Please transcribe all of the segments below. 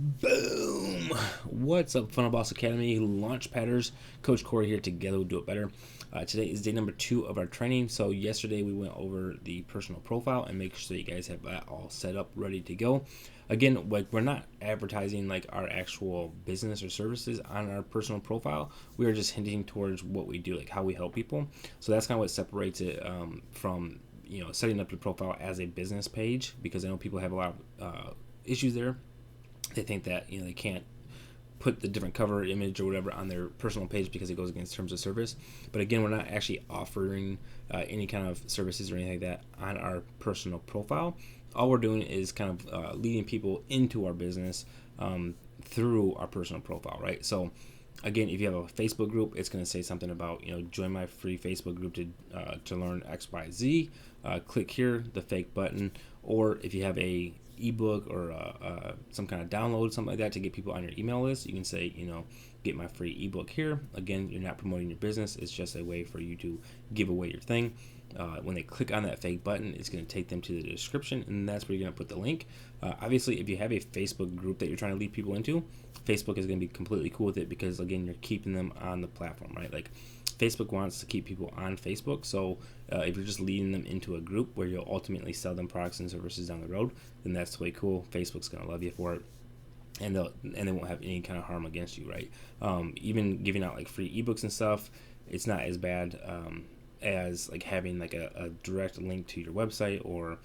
Boom! What's up, Funnel Boss Academy launch padders? Coach Corey here. Together we'll do it better. Today is day number 2 of our training. So yesterday we went over the personal profile and make sure you guys have that all set up, ready to go. Again, like, we're not advertising like our actual business or services on our personal profile. We are just hinting towards what we do, like how we help people. So that's kind of what separates it from setting up your profile as a business page, because I know people have a lot of issues there. They think that they can't put the different cover image or whatever on their personal page because it goes against terms of service. But again, we're not actually offering any kind of services or anything like that on our personal profile. All we're doing is kind of leading people into our business through our personal profile, right? So again, if you have a Facebook group, it's going to say something about join my free Facebook group to learn XYZ. Click here, the fake button. Or if you have a ebook or some kind of download, something like that, to get people on your email list, you can say get my free ebook here. Again, you're not promoting your business, it's just a way for you to give away your thing. When they click on that fake button, it's going to take them to the description, and that's where you're going to put the link. Obviously, if you have a Facebook group that you're trying to lead people into, Facebook is going to be completely cool with it, because again, you're keeping them on the platform, right? Like, Facebook wants to keep people on Facebook. So if you're just leading them into a group where you'll ultimately sell them products and services down the road, then that's totally cool. Facebook's going to love you for it. And they won't have any kind of harm against you, right? Even giving out like free ebooks and stuff, it's not as bad as like having like a direct link to your website, or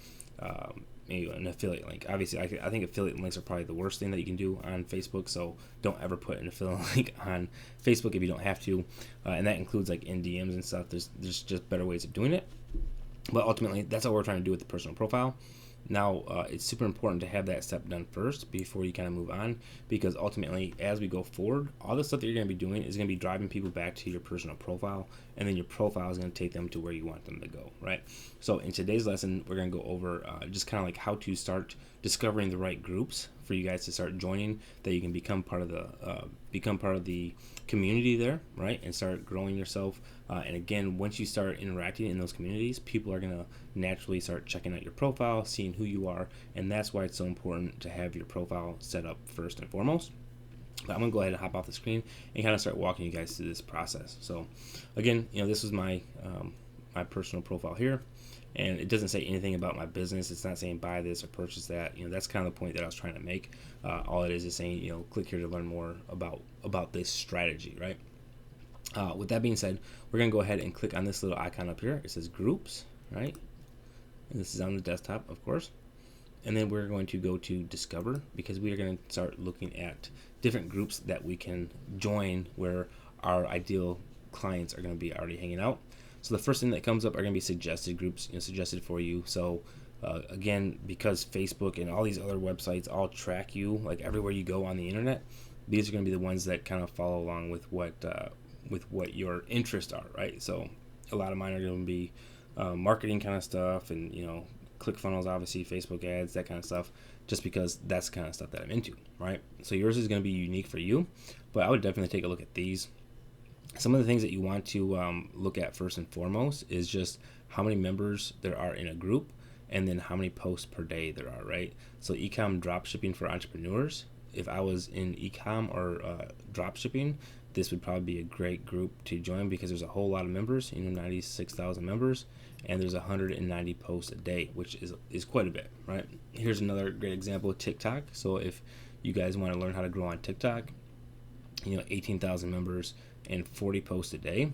maybe an affiliate link. Obviously, I think affiliate links are probably the worst thing that you can do on Facebook, so don't ever put an affiliate link on Facebook if you don't have to, and that includes like in DMs and stuff. There's just better ways of doing it, but ultimately that's all we're trying to do with the personal profile. Now, it's super important to have that step done first before you kind of move on, because ultimately, as we go forward, all the stuff that you're going to be doing is going to be driving people back to your personal profile, and then your profile is going to take them to where you want them to go, right? So in today's lesson, we're going to go over just kind of like how to start discovering the right groups for you guys to start joining, that you can become part of the community there, right? And start growing yourself. And again, once you start interacting in those communities, people are going to naturally start checking out your profile, seeing who you are, and that's why it's so important to have your profile set up first and foremost. But I'm going to go ahead and hop off the screen and kind of start walking you guys through this process. So again, this is my my personal profile here, and it doesn't say anything about my business. It's not saying buy this or purchase that. That's kind of the point that I was trying to make. All it is saying, click here to learn more about this strategy, right? With that being said, we're going to go ahead and click on this little icon up here. It says groups, right? And this is on the desktop, of course. And then we're going to go to discover, because we are going to start looking at different groups that we can join where our ideal clients are going to be already hanging out. So the first thing that comes up are going to be suggested groups, suggested for you. So again, because Facebook and all these other websites all track you, like everywhere you go on the internet, these are going to be the ones that kind of follow along with what your interests are, right? So a lot of mine are going to be marketing kind of stuff, and ClickFunnels, obviously, Facebook ads, that kind of stuff, just because that's the kind of stuff that I'm into, right? So yours is going to be unique for you, but I would definitely take a look at these. Some of the things that you want to look at first and foremost is just how many members there are in a group, and then how many posts per day there are, right? So ecom dropshipping for entrepreneurs, if I was in ecom or dropshipping, this would probably be a great group to join, because there's a whole lot of members, 96,000 members, and there's 190 posts a day, which is quite a bit, right? Here's another great example of TikTok. So if you guys want to learn how to grow on TikTok, 18,000 members and 40 posts a day.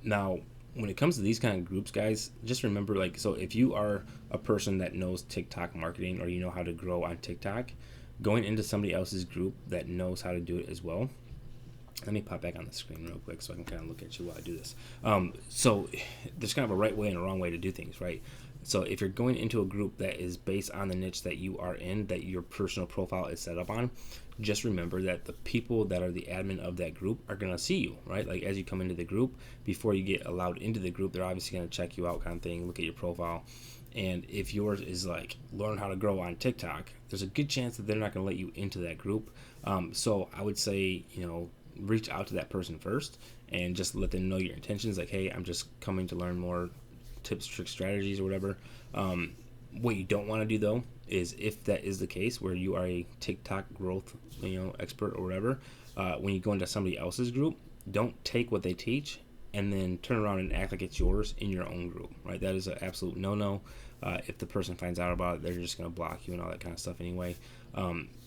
Now, when it comes to these kind of groups, guys, just remember, so if you are a person that knows TikTok marketing, or you know how to grow on TikTok, going into somebody else's group that knows how to do it as well. Let me pop back on the screen real quick so I can kind of look at you while I do this. So there's kind of a right way and a wrong way to do things, right? So if you're going into a group that is based on the niche that you are in, that your personal profile is set up on, just remember that the people that are the admin of that group are going to see you, right? Like, as you come into the group, before you get allowed into the group, they're obviously going to check you out, kind of thing, look at your profile. And if yours is like learn how to grow on TikTok, there's a good chance that they're not going to let you into that group. So I would say, reach out to that person first and just let them know your intentions. Like, hey, I'm just coming to learn more tips, tricks, strategies, or whatever. What you don't want to do, though, is if that is the case where you are a TikTok growth expert or whatever, when you go into somebody else's group, don't take what they teach and then turn around and act like it's yours in your own group, right? That is an absolute no-no. If the person finds out about it, they're just going to block you and all that kind of stuff anyway.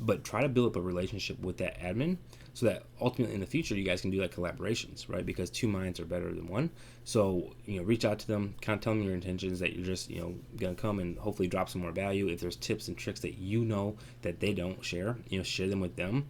But try to build up a relationship with that admin so that ultimately in the future you guys can do like collaborations, right? Because two minds are better than one. So, reach out to them, kind of tell them your intentions, that you're just, going to come and hopefully drop some more value. If there's tips and tricks that that they don't share, share them with them.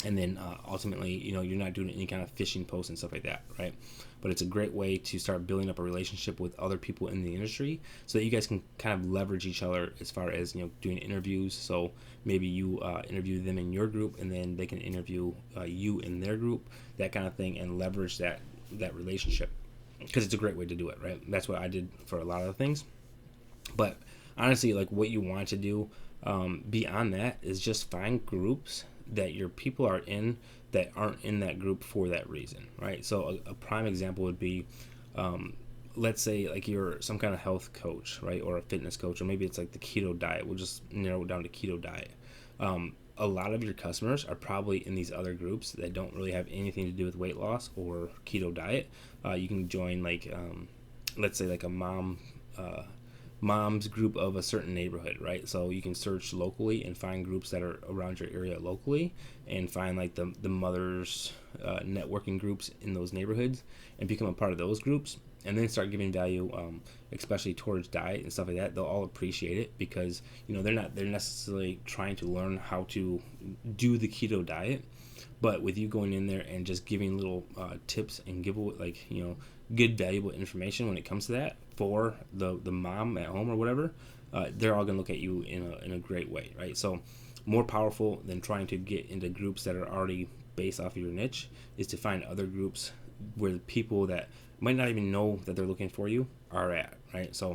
And then ultimately, you're not doing any kind of phishing posts and stuff like that, right? But it's a great way to start building up a relationship with other people in the industry so that you guys can kind of leverage each other as far as, doing interviews. So maybe you interview them in your group and then they can interview you in their group, that kind of thing, and leverage that relationship, because it's a great way to do it, right? That's what I did for a lot of things. But honestly, like what you want to do beyond that is just find groups that your people are in that aren't in that group for that reason, right? So a prime example would be, let's say like you're some kind of health coach, right? Or a fitness coach, or maybe it's like the keto diet. We'll just narrow it down to keto diet. A lot of your customers are probably in these other groups that don't really have anything to do with weight loss or keto diet. You can join like, let's say like a mom's group of a certain neighborhood, right? So you can search locally and find groups that are around your area locally, and find like the mothers networking groups in those neighborhoods and become a part of those groups, and then start giving value, especially towards diet and stuff like that. They'll all appreciate it because they're necessarily trying to learn how to do the keto diet, but with you going in there and just giving little tips and give like good valuable information when it comes to that for the mom at home or whatever, they're all gonna look at you in a great way, right? So more powerful than trying to get into groups that are already based off of your niche is to find other groups where the people that might not even know that they're looking for you are at, right? So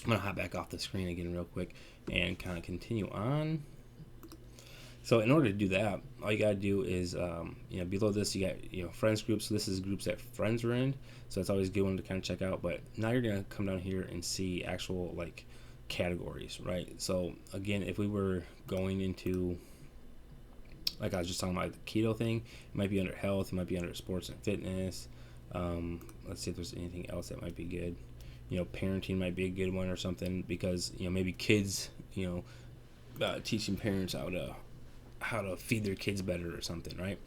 I'm gonna hop back off the screen again real quick and kind of continue on. So in order to do that, all you gotta do is, below this you got friends groups. So this is groups that friends are in. So it's always a good one to kind of check out. But now you're gonna come down here and see actual like categories, right? So again, if we were going into, like I was just talking about, like the keto thing, it might be under health, it might be under sports and fitness. Let's see if there's anything else that might be good. Parenting might be a good one or something, because maybe kids, teaching parents how to feed their kids better or something, right?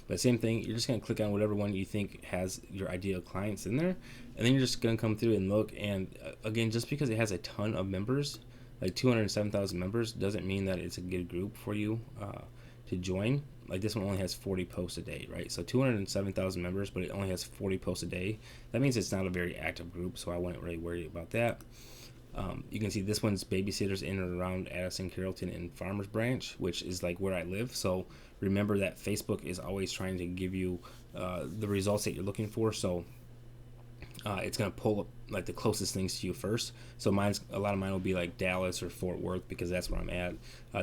But same thing, you're just going to click on whatever one you think has your ideal clients in there, and then you're just going to come through and look. And again, just because it has a ton of members, like 207,000 members, doesn't mean that it's a good group for you to join. Like this one only has 40 posts a day, right? So 207,000 members, but it only has 40 posts a day. That means it's not a very active group, so I wouldn't really worry about that. You can see this one's babysitters in and around Addison, Carrollton, and Farmers Branch, which is like where I live. So remember that Facebook is always trying to give you the results that you're looking for. So it's going to pull up like the closest things to you first. So a lot of mine will be like Dallas or Fort Worth, because that's where I'm at.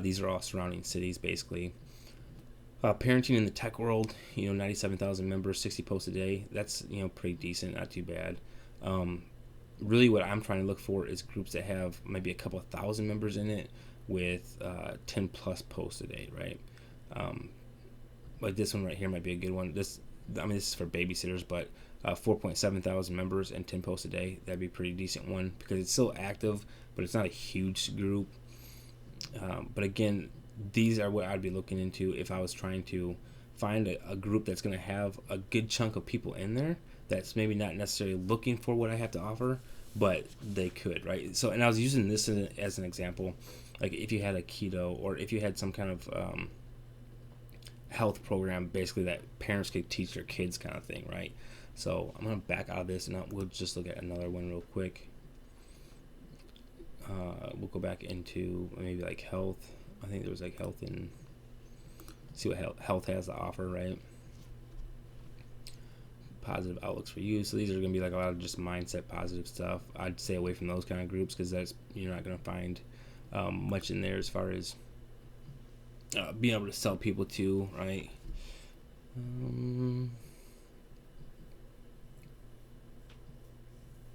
These are all surrounding cities basically. Parenting in the tech world, 97,000 members, 60 posts a day. That's pretty decent, not too bad. Really what I'm trying to look for is groups that have maybe a couple of thousand members in it with 10 plus posts a day, right? Like this one right here might be a good one. This is for babysitters, but 4.7 thousand members and 10 posts a day. That'd be a pretty decent one, because it's still active, but it's not a huge group. But again, these are what I'd be looking into if I was trying to find a group that's going to have a good chunk of people in there that's maybe not necessarily looking for what I have to offer, but they could, right? So, and I was using this as an example, like if you had a keto, or if you had some kind of health program, basically that parents could teach their kids, kind of thing, right? So I'm going to back out of this, and we'll just look at another one real quick. We'll go back into maybe like health. I think there was like health, and see what health has to offer, right? Positive outlooks for you. So these are going to be like a lot of just mindset positive stuff. I'd stay away from those kind of groups, because you're not going to find much in there as far as being able to sell people to, right?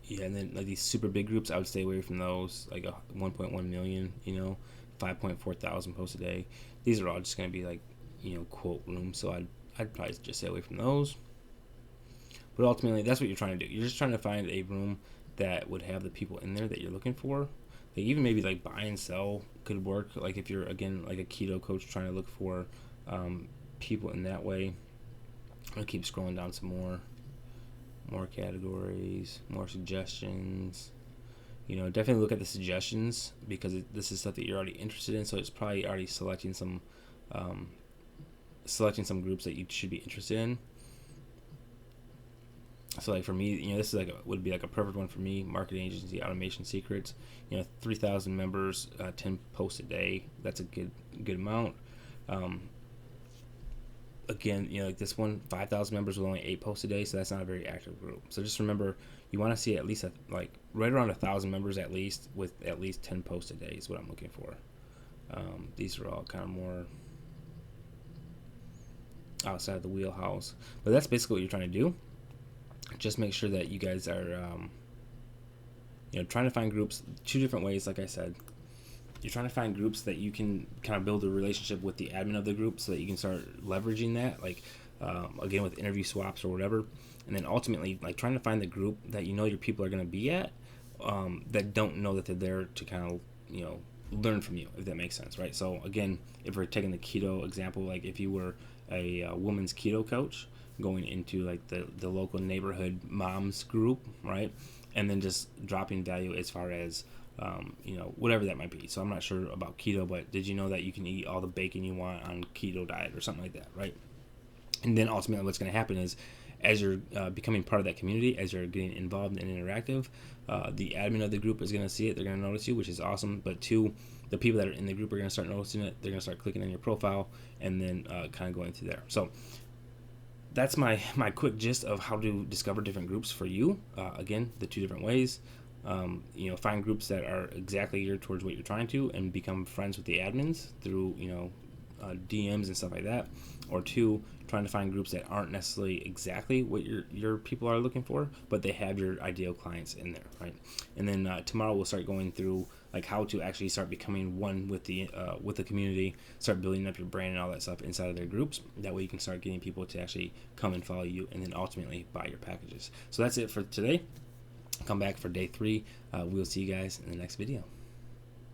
Yeah, and then like these super big groups, I would stay away from those. Like a 1.1 million, 5.4 thousand posts a day. These are all just gonna be like, quote rooms. So I'd probably just stay away from those. But ultimately, that's what you're trying to do. You're just trying to find a room that would have the people in there that you're looking for. Like even maybe like buy and sell could work. Like if you're again like a keto coach trying to look for people in that way. I'll keep scrolling down some more categories, more suggestions. Definitely look at the suggestions because this is stuff that you're already interested in. So it's probably already um, selecting some groups that you should be interested in. So like for me, this is would be like a perfect one for me. Marketing agency, automation secrets. 3,000 members, 10 posts a day. That's a good amount. Again, like this one, 5,000 members with only 8 posts a day, so that's not a very active group. So just remember, you want to see at least like right around 1,000 members at least with at least 10 posts a day is what I'm looking for. These are all kind of more outside of the wheelhouse, but that's basically what you're trying to do. Just make sure that you guys are, trying to find groups 2 different ways. Like I said, you're trying to find groups that you can kind of build a relationship with the admin of the group so that you can start leveraging that, like again with interview swaps or whatever. And then ultimately, like trying to find the group that your people are going to be at, that don't know that they're there to kind of learn from you, if that makes sense, right? So again, if we're taking the keto example, like if you were a woman's keto coach going into like the local neighborhood moms group, right, and then just dropping value as far as whatever that might be. So I'm not sure about keto, but did you know that you can eat all the bacon you want on keto diet or something like that, right? And then ultimately what's going to happen is as you're becoming part of that community, as you're getting involved and interactive, the admin of the group is going to see it. They're going to notice you, which is awesome. But 2, the people that are in the group are going to start noticing it. They're going to start clicking on your profile and then kind of going through there. So that's my quick gist of how to discover different groups for you. Again, the 2 different ways. Find groups that are exactly geared towards what you're trying to, and become friends with the admins through DMs and stuff like that. Or 2, trying to find groups that aren't necessarily exactly what your people are looking for, but they have your ideal clients in there, right? And then tomorrow we'll start going through like how to actually start becoming one with the community, start building up your brand and all that stuff inside of their groups. That way you can start getting people to actually come and follow you, and then ultimately buy your packages. So that's it for today. Come back for day 3. We'll see you guys in the next video.